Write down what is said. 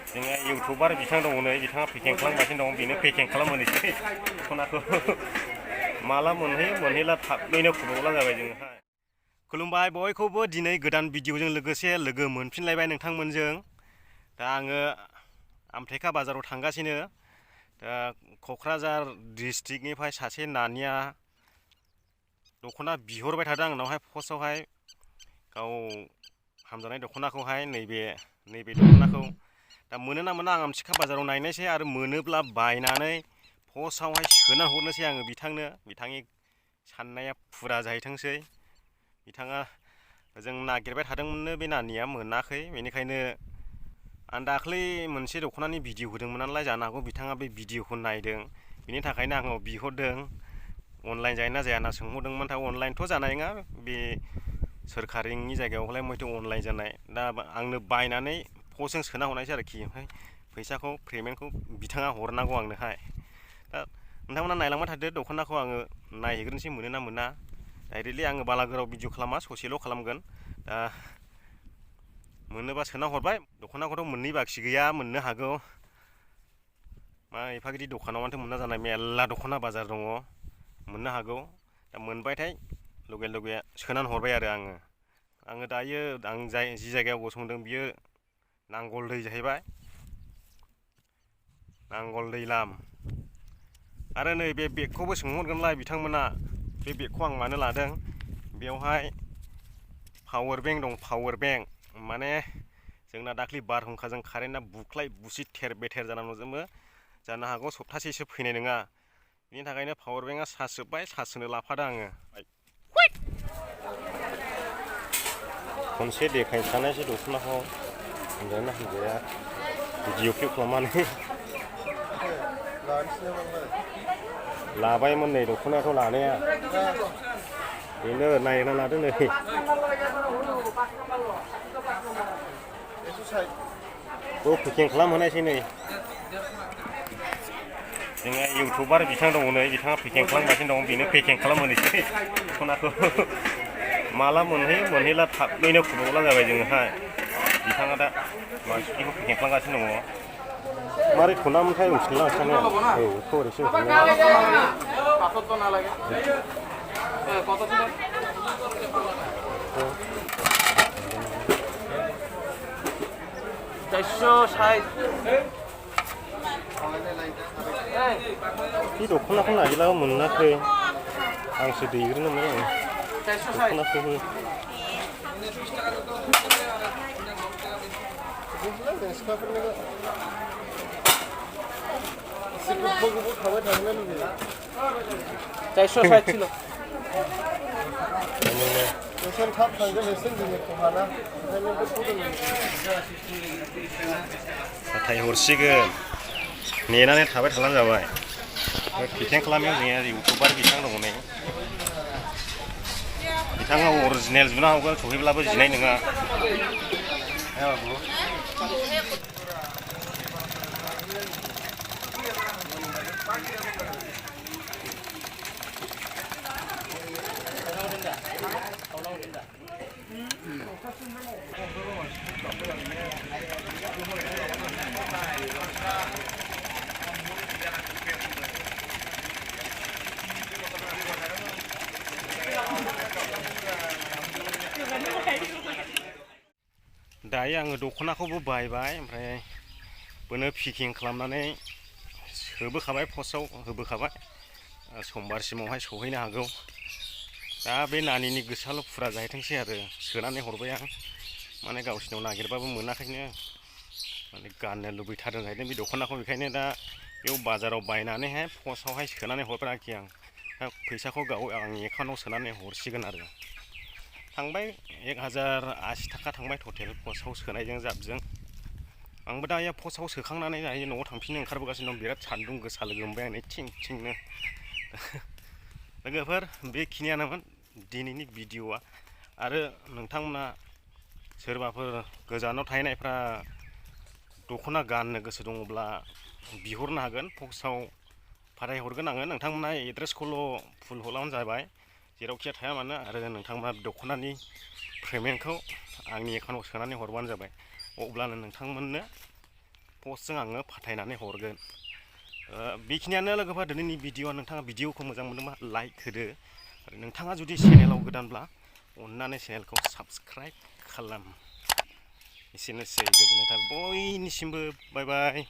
जोंहा इउटुबार बिथां दङ नै बिथाङा पेकिं खालामगासिनो दं बेनो पेकिं खालामहोनोसै दख'नाखौ माला मोनहैयो मोनहैला थाबैनो खबरला जाबाय जोंहा। खुलुमबाय बयखौबो दिनै गोदान भिडिअजों लोगोसे लोगो मोनफिनलायबाय नोंथांमोनजों। दा आङो आमथेखा बाजाराव थांगासिनो। दा क'क्राझार डिस्ट्रिक्टनिफ्राय सासे नानिया दख'ना बिहरबाय थादों आंनावहाय पस्टआवहाय गाव हामजानाय दख'नाखौहाय नैबे दख'नाखौ दा मोनो ना मोना आं आमथेखा बाजाराव नायनोसै आरो मोनोब्ला बायनानै पस्टआवहाय सोना हरनोसै आङो बिथांनो। बिथांनि साननाया फुरा जाहैथोंसै। बिथाङा जों नागिरबाय थादोंमोननो बे नानिया मोनाखै, बेनिखायनो आं दाख्लै मोनसे दख'नानि भिडिअ होदोंमोन नालाय जानो हागौ बिथाङा बे भिडिअखौ नायदों, बिनि थाखायनो आंनाव बिहरदों। अनलाइन जायो ना जाया होनना सोंहरदोंमोन। दा अनलाइनथ' जानाय नङा, बे सोरखारिनि जायगायावलाय मयथ' अनलाइन जानाय। दा आंनो बायनानै पस्टजों सोना हरनायसै आरोखि, ओमफ्राय फैसाखौ पेमेन्टखौ बिथाङा हरनांगौ आंनोहाय। दा नोंथांमोना नायलांबाय थादो दख'नाखौ आङो नायहैग्रोनोसै मोनो ना मोना। डाइरेक्टलि आङो बाला गोलाव भिडिअ खालामा, ससेल' खालामगोन। दा मोनोबा सोना हरबाय। दख'नाखौथ' मोननै बाखि गैया, मोननो हागौ। मा एफा गिदिर दखानाव माथो मोना जानाय, मेरला दख'ना बाजार दङ, मोननो हागौ। दा मोनबायथाय लगे लगे सोनानै हरबाय आरो आङो दायो आं जि जायगायाव गसंदों बियो नांगल दै जाहैबाय, नांगल दैलाम। आरो नै बे बेगखौबो सोंहरगोनलाय बिथांमोना, बे बेगखौ आं मानो लादों। बेवहाय पावार बेंक दं, पावार बेंक माने जोंना दाख्लै बारहुंखाजों कारेन्टआ बुख्लाय बुसि थेर बेथेर जानांगौजोंबो जानो हागौ सप्तासेसो फैनाय नङा। बिनि थाखायनो पावार बेंकआ चार्ज जोब्बाय, चार्ज होनो लाफादों आङो। खनसे देखायखानायसै दख'नाखौ हामजायोना हामजाया भिडिअ खेब खालामनानै लाबायमोन नै दख'नायाथ' लानाया बेनो नायना लादों नै। बेखौ पेकिं खालामहोनायसै नै। जोंहा इउटुबार बिथां दङ नै बिथाङा पेकिं खालामगासिनो दं बेनो पेकिं खालामहोनोसै दख'नाखौ माला मोनहैयो मोनहैला थाबैनो खबरला जाबाय जोंहा। बिथाङा दा मानसिफोरखौ पेकिं खालामगासिनो दङ। मारै थ'नामोनथाय मिथिलायलांसै औ बेखौ ओरैसो बे दख'नाखौ नागिरलाबो मोनाखै, आंसो दैग्रोनो मोनो दख'नाखौबो। फाथायहरसिगोन, नेनानै थाबाय थाब्लानो जाबाय। पेकिं खालामनायाव जोंहा इउटुबार बिथां दङ नै, बिथाङा अरिजिनेल जुना हरगोन, सहैब्लाबो जिनाय नङा। दायो आङो दख'नाखौबो बायबाय, ओमफ्राय बेनो पेकिं खालामनानै सोबोखाबाय, पस्टआव होबोखाबाय। समबारसिमावहाय सहैनो हागौ। दा बे नानिनि गोसोआल' फुरा जाहैथोंसै आरो सोनानै हरबाय आं। माने गावसिनाव नागिरबाबो मोनाखैनो, माने गाननो लुबैथारदों जाहैदों बे दख'नाखौ। बेखायनो दा बेयाव बाजाराव बायनानैहाय पस्टआवहाय सोनानै हरबाय आरोखि आं। दा फैसाखौ गाव आंनि एकाउन्टआव सोनानै हरसिगोन आरो। थांबाय 1080 थाखा थांबाय टटेल पस्टआव सोनायजों जाबजों। आंबो दायो पस्टआव सोखांनानै दायो न'आव थांफिननो ओंखारबोगासिनो दं। बिराद सान्दुं गोसा लोगो मोनबाय आं नै थिं थिंनो। लोगोफोर बेखिनियानोमोन दिनैनि भिडिअआ। आरो नोंथांमोना सोरबाफोर गोजानाव थाहैनायफ्रा दख'ना गाननो गोसो दङब्ला बिहरनो हागोन, पस्टआव फाथायहरगोन आङो। नोंथांमोना एड्रेसखौल' फुल हरब्लानो जाबाय, जेरावखि थाया मानो। आरो नोंथांमोना दख'नानि पेमेन्टखौ आंनि एकाउन्टआव सोनानै हरबानो जाबाय। अब्लानो नोंथांमोननो पस्टजों आङो फाथायनानै हरगोन बेखिनियानो लोगोफोर दिनैनि भिडिअ नोंथाङा भिडिअखौ मोजां मोनदोंबा लाइक होदो आरो नोंथाङा जुदि चेनेलाव गोदानब्ला अन्नानै चेनेलखौ साबस्क्राइब खालाम एसेनोसै गोजोननाय थाबाय बयनिसिमबो बाय बाय